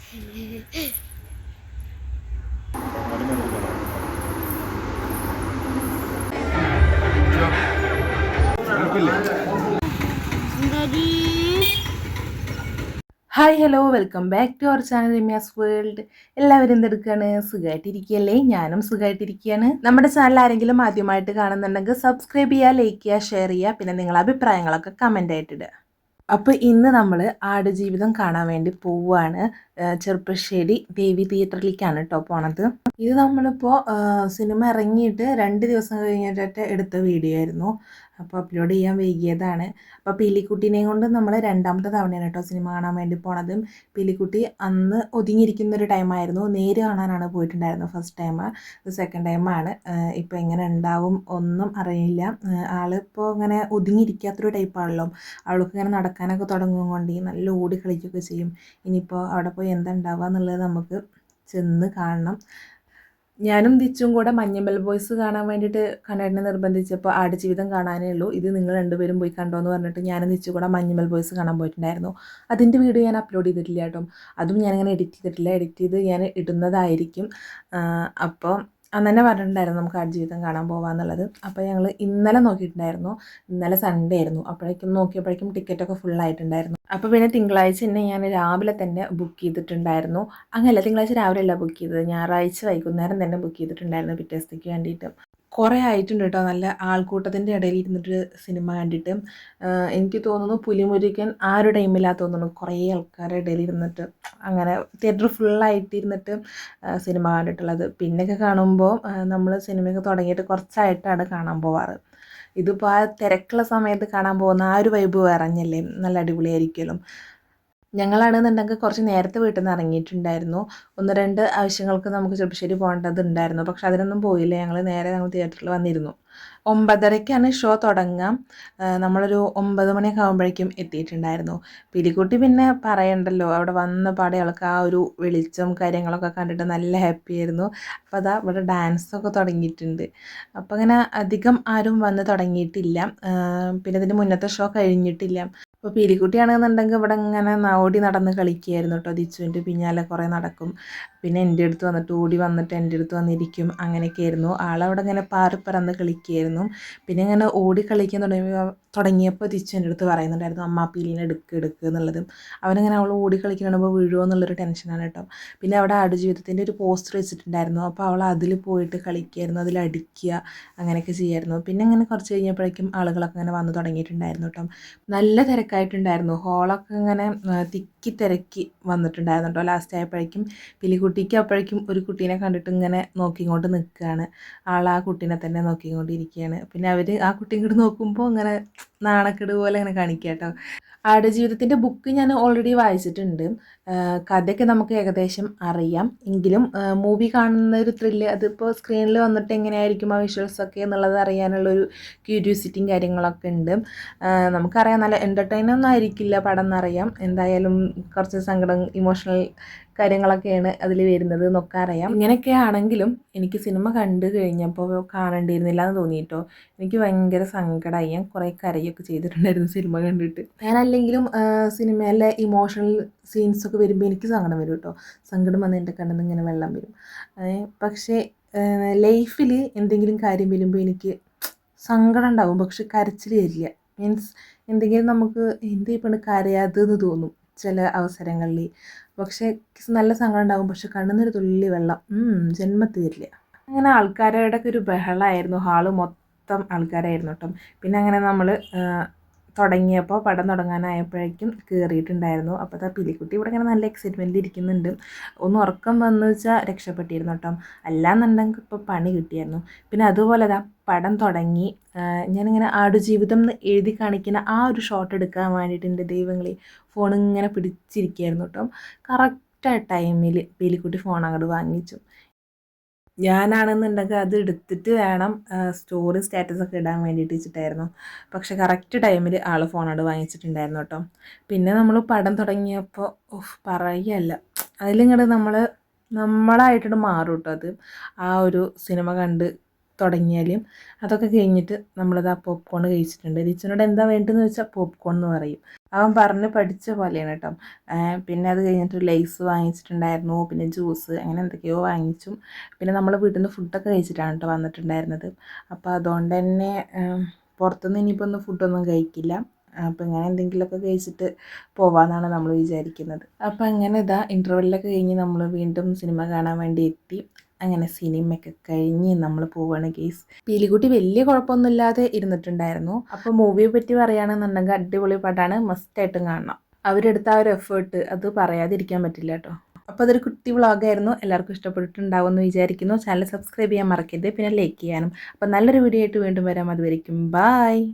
Hi hello welcome back to our channel Ramya's world. എല്ലാവരും എന്തെടുക്കുകയാണ്? സുഖമായിട്ടിരിക്കുകയല്ലേ? ഞാനും സുഖമായിട്ടിരിക്കുകയാണ്. നമ്മുടെ ചാനൽ ആരെങ്കിലും ആദ്യമായിട്ട് കാണുന്നുണ്ടെങ്കിൽ സബ്സ്ക്രൈബ് ചെയ്യുക, ലൈക്ക് ചെയ്യുക, ഷെയർ ചെയ്യുക, പിന്നെ നിങ്ങളുടെ അഭിപ്രായങ്ങളൊക്കെ കമൻ്റ് ആയിട്ടിടുക. അപ്പോൾ ഇന്ന് നമ്മൾ ആടുജീവിതം കാണാൻ വേണ്ടി പോവുകയാണ്. ചെറുപ്പശ്ശേരി ദേവി തിയേറ്ററിലേക്കാണ് കേട്ടോ പോണത്. ഇത് നമ്മളിപ്പോൾ സിനിമ ഇറങ്ങിയിട്ട് 2 ദിവസം കഴിഞ്ഞിട്ട് എടുത്ത വീഡിയോ ആയിരുന്നു. അപ്പോൾ അപ്ലോഡ് ചെയ്യാൻ വൈകിയതാണ്. അപ്പോൾ പീലിക്കുട്ടീനെയും കൊണ്ട് നമ്മൾ 2ാമത്തെ തവണയാണ് കേട്ടോ സിനിമ കാണാൻ വേണ്ടി പോണത്. പീലിക്കുട്ടി അന്ന് ഒതുങ്ങിയിരിക്കുന്നൊരു ടൈമായിരുന്നു. നേര് കാണാനാണ് പോയിട്ടുണ്ടായിരുന്നത് ഫസ്റ്റ് ടൈം. ഇത് സെക്കൻഡ് ടൈമാണ്. ഇപ്പോൾ എങ്ങനെ ഉണ്ടാവും ഒന്നും അറിയില്ല. ആളിപ്പോൾ ഇങ്ങനെ ഒതുങ്ങിയിരിക്കാത്തൊരു ടൈപ്പാണല്ലോ. അവൾക്ക് ഇങ്ങനെ നടക്കാനൊക്കെ തുടങ്ങും കൊണ്ട് നല്ല ഓടി കളിക്കുകയൊക്കെ ചെയ്യും. ഇനിയിപ്പോൾ അവിടെ പോയി എന്താ ഉണ്ടാവുക എന്നുള്ളത് നമുക്ക് ചെന്ന് കാണണം. ഞാനും ദിച്ചും കൂടെ മഞ്ഞമ്മൽ ബോയ്സ് കാണാൻ വേണ്ടിയിട്ട് കണ്ണേട്ടനെ നിർബന്ധിച്ചപ്പോൾ ആടുജീവിതം കാണാനേ ഉള്ളൂ, ഇത് നിങ്ങൾ രണ്ടുപേരും പോയി കണ്ടോ എന്ന് പറഞ്ഞിട്ട് ഞാനും ദിച്ചു കൂടെ മഞ്ഞമ്മൽ ബോയ്സ് കാണാൻ പോയിട്ടുണ്ടായിരുന്നു. അതിൻ്റെ വീഡിയോ ഞാൻ അപ്ലോഡ് ചെയ്തിട്ടില്ല കേട്ടോ. അതും ഞാനിങ്ങനെ എഡിറ്റ് ചെയ്തിട്ടില്ല. എഡിറ്റ് ചെയ്ത് ഞാൻ ഇടുന്നതായിരിക്കും. അപ്പോൾ അന്ന് തന്നെ പറഞ്ഞിട്ടുണ്ടായിരുന്നു നമുക്ക് ആടുജീവിതം കാണാൻ പോകാമെന്നുള്ളത്. അപ്പോൾ ഞങ്ങൾ ഇന്നലെ നോക്കിയിട്ടുണ്ടായിരുന്നു. ഇന്നലെ സൺഡേ ആയിരുന്നു. അപ്പോഴേക്കും നോക്കിയപ്പോഴേക്കും ടിക്കറ്റൊക്കെ ഫുള്ളായിട്ടുണ്ടായിരുന്നു. അപ്പോൾ പിന്നെ തിങ്കളാഴ്ച തന്നെ ഞാൻ രാവിലെ തന്നെ ബുക്ക് ചെയ്തിട്ടുണ്ടായിരുന്നു. അങ്ങനെയല്ല, തിങ്കളാഴ്ച രാവിലെ അല്ല ബുക്ക് ചെയ്തത്, ഞായറാഴ്ച വൈകുന്നേരം തന്നെ ബുക്ക് ചെയ്തിട്ടുണ്ടായിരുന്നു പിറ്റേ ദിവസത്തേക്ക് വേണ്ടിയിട്ട്. കുറേ ആയിട്ടുണ്ട് കേട്ടോ നല്ല ആൾക്കൂട്ടത്തിൻ്റെ ഇടയിൽ ഇരുന്നിട്ട് സിനിമ കണ്ടിട്ട്. എനിക്ക് തോന്നുന്നു പുലിമുരുകൻ ആ ഒരു ടൈമിലാണ് തോന്നുന്നു കുറേ ആൾക്കാരുടെ ഇടയിൽ ഇരുന്നിട്ട് അങ്ങനെ തിയേറ്റർ ഫുള്ളായിട്ട് ഇരുന്നിട്ട് സിനിമ കണ്ടിട്ടുള്ളത്. പിന്നെയൊക്കെ കാണുമ്പോൾ നമ്മൾ സിനിമയൊക്കെ തുടങ്ങിയിട്ട് കുറച്ചായിട്ടാണ് കാണാൻ പോവാറ്. ഇതിപ്പോൾ ആ തിരക്കുള്ള സമയത്ത് കാണാൻ പോകുന്ന ആ ഒരു വൈബ് വേറഞ്ഞല്ലേ, നല്ല അടിപൊളിയായിരിക്കുമല്ലോ. ഞങ്ങളാണെന്നുണ്ടെങ്കിൽ കുറച്ച് നേരത്തെ വീട്ടിൽ നിന്ന് ഇറങ്ങിയിട്ടുണ്ടായിരുന്നു. 1-2 ആവശ്യങ്ങൾക്ക് നമുക്ക് ചെറുപ്പശ്ശേരി പോകേണ്ടതുണ്ടായിരുന്നു. പക്ഷെ അതിനൊന്നും പോയില്ല. ഞങ്ങൾ തിയേറ്ററിൽ വന്നിരുന്നു. 9:30ക്കാണ് ഷോ തുടങ്ങാം. നമ്മളൊരു 9 മണിയൊക്കെ ആകുമ്പോഴേക്കും എത്തിയിട്ടുണ്ടായിരുന്നു. പിലിക്കുട്ടി പിന്നെ പറയണ്ടല്ലോ, അവിടെ വന്ന പാടെ ആൾക്ക് ആ ഒരു വെളിച്ചം കാര്യങ്ങളൊക്കെ കണ്ടിട്ട് നല്ല ഹാപ്പി ആയിരുന്നു. അപ്പോൾ അതാ ഇവിടെ ഡാൻസൊക്കെ തുടങ്ങിയിട്ടുണ്ട്. അപ്പോൾ അങ്ങനെ അധികം ആരും വന്ന് തുടങ്ങിയിട്ടില്ല. പിന്നെ ഇതിൻ്റെ മുന്നത്തെ ഷോ കഴിഞ്ഞിട്ടില്ല. അപ്പോൾ പീലിക്കുട്ടിയാണെന്നുണ്ടെങ്കിൽ ഇവിടെ ഇങ്ങനെ ഓടി നടന്ന് കളിക്കുകയായിരുന്നു കേട്ടോ. ദിച്ചുവിൻ്റെ പിന്നാലെ കുറേ നടക്കും. പിന്നെ എൻ്റെ അടുത്ത് വന്നിട്ട് ഓടി വന്നിട്ട് എൻ്റെ അടുത്ത് വന്നിരിക്കും. അങ്ങനെയൊക്കെ ആയിരുന്നു. ആളവിടെ ഇങ്ങനെ പാറിപ്പറന്ന് കളിക്കുകയായിരുന്നു. പിന്നെ ഇങ്ങനെ ഓടി കളിക്കാൻ തുടങ്ങിയപ്പോൾ ദിച്ചു എൻ്റെ അടുത്ത് പറയുന്നുണ്ടായിരുന്നു, അമ്മ പീലിനെ എടുക്കുക എന്നുള്ളത്. അവനിങ്ങനെ അവൾ ഓടി കളിക്കണപ്പോൾ വീഴുമോ എന്നുള്ളൊരു ടെൻഷനാണ് കേട്ടോ. പിന്നെ അവിടെ ആടുജീവിതത്തിൻ്റെ ഒരു പോസ്റ്റർ വെച്ചിട്ടുണ്ടായിരുന്നു. അപ്പോൾ അവൾ അതിൽ പോയിട്ട് കളിക്കുകയായിരുന്നു, അതിലടിക്കുക അങ്ങനെയൊക്കെ ചെയ്യായിരുന്നു. പിന്നെ ഇങ്ങനെ കുറച്ച് കഴിഞ്ഞപ്പോഴേക്കും ആളുകളൊക്കെ ഇങ്ങനെ വന്ന് തുടങ്ങിയിട്ടുണ്ടായിരുന്നു കേട്ടോ. നല്ല തിരക്കായിട്ടുണ്ടായിരുന്നു. ഹോളൊക്കെ ഇങ്ങനെ തിക്കി തിരക്കി വന്നിട്ടുണ്ടായിരുന്നു കേട്ടോ. ലാസ്റ്റ് ആയപ്പോഴേക്കും പിലിക്കുട്ടിക്ക് അപ്പോഴേക്കും ഒരു കുട്ടീനെ കണ്ടിട്ട് ഇങ്ങനെ നോക്കിക്കൊണ്ട് നിൽക്കുകയാണ്. ആൾ ആ കുട്ടീനെ തന്നെ നോക്കിക്കൊണ്ടിരിക്കുകയാണ്. പിന്നെ അവർ ആ കുട്ടി ഇങ്ങോട്ട് നോക്കുമ്പോൾ ഇങ്ങനെ നാണക്കേട് പോലെ ഇങ്ങനെ കാണിക്കുക കേട്ടോ. ആടുജീവിതത്തിൻ്റെ ബുക്ക് ഞാൻ ഓൾറെഡി വായിച്ചിട്ടുണ്ട്. കഥയൊക്കെ നമുക്ക് ഏകദേശം അറിയാം. എങ്കിലും മൂവി കാണുന്ന ഒരു ത്രില്ല്, അതിപ്പോൾ സ്ക്രീനിൽ വന്നിട്ട് എങ്ങനെയായിരിക്കും ആ വിഷ്വൽസൊക്കെ എന്നുള്ളത് അറിയാനുള്ളൊരു ക്യൂരിയോസിറ്റിയും കാര്യങ്ങളൊക്കെ ഉണ്ട്. നമുക്കറിയാം നല്ല എൻ്റർടൈനൊന്നും ആയിരിക്കില്ല പടം എന്നറിയാം. എന്തായാലും കുറച്ച് സങ്കടം, ഇമോഷണൽ കാര്യങ്ങളൊക്കെയാണ് അതിൽ വരുന്നത് എന്നൊക്കെ അറിയാം. ഇങ്ങനെയൊക്കെ ആണെങ്കിലും എനിക്ക് സിനിമ കണ്ടു കഴിഞ്ഞപ്പോൾ കാണേണ്ടിയിരുന്നില്ല എന്ന് തോന്നിയിട്ടോ. എനിക്ക് ഭയങ്കര സങ്കടമായി. ഞാൻ കുറേ കരയൊക്കെ ചെയ്തിട്ടുണ്ടായിരുന്നു സിനിമ കണ്ടിട്ട്. ഞാനല്ലെങ്കിലും സിനിമയിലെ ഇമോഷണൽ സീൻസൊക്കെ വരുമ്പോൾ എനിക്ക് സങ്കടം വരും കേട്ടോ. സങ്കടം വന്ന് എൻ്റെ കണ്ണിൽ നിന്ന് ഇങ്ങനെ വെള്ളം വരും. പക്ഷേ ലൈഫിൽ എന്തെങ്കിലും കാര്യം വരുമ്പോൾ എനിക്ക് സങ്കടം ഉണ്ടാവും, പക്ഷെ കരച്ചിൽ വരില്ല. മീൻസ് എന്തെങ്കിലും നമുക്ക് എന്ത് ഇപ്പം കരയാതെന്ന് തോന്നും ചില അവസരങ്ങളിൽ. പക്ഷേ നല്ല സങ്കടം ഉണ്ടാകും, പക്ഷെ കണ്ണുന്നൊരു തുള്ളി വെള്ളം ജന്മത്തിൽ വരില്ല. അങ്ങനെ ആൾക്കാരുടെ ഒക്കെ ഒരു ബഹളമായിരുന്നു. ഹാള് മൊത്തം ആൾക്കാരായിരുന്നു കേട്ടോ. പിന്നെ അങ്ങനെ നമ്മൾ തുടങ്ങിയപ്പോൾ പടം തുടങ്ങാനായപ്പോഴേക്കും കയറിയിട്ടുണ്ടായിരുന്നു. അപ്പോൾ ആ പിലിക്കുട്ടി ഇവിടെ ഇങ്ങനെ നല്ല എക്സൈറ്റ്മെൻറ്റിൽ ഇരിക്കുന്നുണ്ട്. ഒന്ന് ഉറക്കം വന്നു വെച്ചാൽ രക്ഷപ്പെട്ടിരുന്നു കേട്ടോ. അല്ലാന്നുണ്ടെങ്കിൽ ഇപ്പോൾ പണി കിട്ടിയായിരുന്നു. പിന്നെ അതുപോലെ പടം തുടങ്ങി. ഞാനിങ്ങനെ ആടുജീവിതം എന്ന് എഴുതി കാണിക്കുന്ന ആ ഒരു ഷോട്ട് എടുക്കാൻ വേണ്ടിയിട്ട് എൻ്റെ ദൈവങ്ങളെ ഫോണിങ്ങനെ പിടിച്ചിരിക്കുകയായിരുന്നു കേട്ടോ. കറക്റ്റ് ടൈമിൽ പിലിക്കുട്ടി ഫോൺ അങ്ങോട്ട് വാങ്ങിച്ചു. ഞാനാണെന്നുണ്ടെങ്കിൽ അത് എടുത്തിട്ട് വേണം സ്റ്റോറി സ്റ്റാറ്റസൊക്കെ ഇടാൻ വേണ്ടിയിട്ട് വെച്ചിട്ടായിരുന്നു. പക്ഷെ കറക്റ്റ് ടൈമിൽ ആൾ ഫോണോട് വാങ്ങിച്ചിട്ടുണ്ടായിരുന്നു കേട്ടോ. പിന്നെ നമ്മൾ പടം തുടങ്ങിയപ്പോൾ പറയുകയല്ല, അതിലിങ്ങോട്ട് നമ്മളായിട്ടോട് മാറും കേട്ടോ. അത് ആ ഒരു സിനിമ കണ്ട് തുടങ്ങിയാലും അതൊക്കെ കഴിഞ്ഞിട്ട് നമ്മളത് ആ പോപ്കോൺ കഴിച്ചിട്ടുണ്ട്. രിച്ചനോട് എന്താ വേണ്ടതെന്ന് വെച്ചാൽ പോപ്കോൺ എന്ന് പറയും. അവൻ പറഞ്ഞ് പഠിച്ച പോലെയാണ് കേട്ടോ. പിന്നെ അത് കഴിഞ്ഞിട്ട് ലേസ് വാങ്ങിച്ചിട്ടുണ്ടായിരുന്നു, പിന്നെ ജ്യൂസ് അങ്ങനെ എന്തൊക്കെയോ വാങ്ങിച്ചു. പിന്നെ നമ്മൾ വീട്ടിൽ നിന്ന് ഫുഡൊക്കെ കഴിച്ചിട്ടാണ് കേട്ടോ വന്നിട്ടുണ്ടായിരുന്നത്. അപ്പോൾ അതുകൊണ്ട് തന്നെ പുറത്തുനിന്ന് ഇനിയിപ്പോൾ ഒന്നും ഫുഡൊന്നും കഴിക്കില്ല. അപ്പോൾ ഇങ്ങനെ എന്തെങ്കിലുമൊക്കെ കഴിച്ചിട്ട് പോവാമെന്നാണ് നമ്മൾ വിചാരിക്കുന്നത്. അപ്പോൾ അങ്ങനെ ഇതാ ഇൻ്റർവെല്ലൊക്കെ കഴിഞ്ഞ് നമ്മൾ വീണ്ടും സിനിമ കാണാൻ വേണ്ടി എത്തി. അങ്ങനെ സിനിമയൊക്കെ കഴിഞ്ഞ് നമ്മൾ പോവുകയാണ് ഗെയ്സ്. പീലിക്കുട്ടി വലിയ കുഴപ്പമൊന്നുമില്ലാതെ ഇരുന്നിട്ടുണ്ടായിരുന്നു. അപ്പോൾ മൂവിയെ പറ്റി പറയുകയാണെന്നുണ്ടെങ്കിൽ അടിപൊളി പടമാണ്, മസ്റ്റായിട്ടും കാണണം. അവരെടുത്ത ആ ഒരു എഫേർട്ട് അത് പറയാതിരിക്കാൻ പറ്റില്ല കേട്ടോ. അപ്പോൾ അതൊരു കുട്ടി വ്ളോഗായിരുന്നു. എല്ലാവർക്കും ഇഷ്ടപ്പെട്ടിട്ടുണ്ടാവും എന്ന് വിചാരിക്കുന്നു. ചാനൽ സബ്സ്ക്രൈബ് ചെയ്യാൻ മറക്കരുത്, പിന്നെ ലൈക്ക് ചെയ്യാനും. അപ്പോൾ നല്ലൊരു വീഡിയോ ആയിട്ട് വീണ്ടും വരാം. അതുവരെയ്ക്കും ബായ്.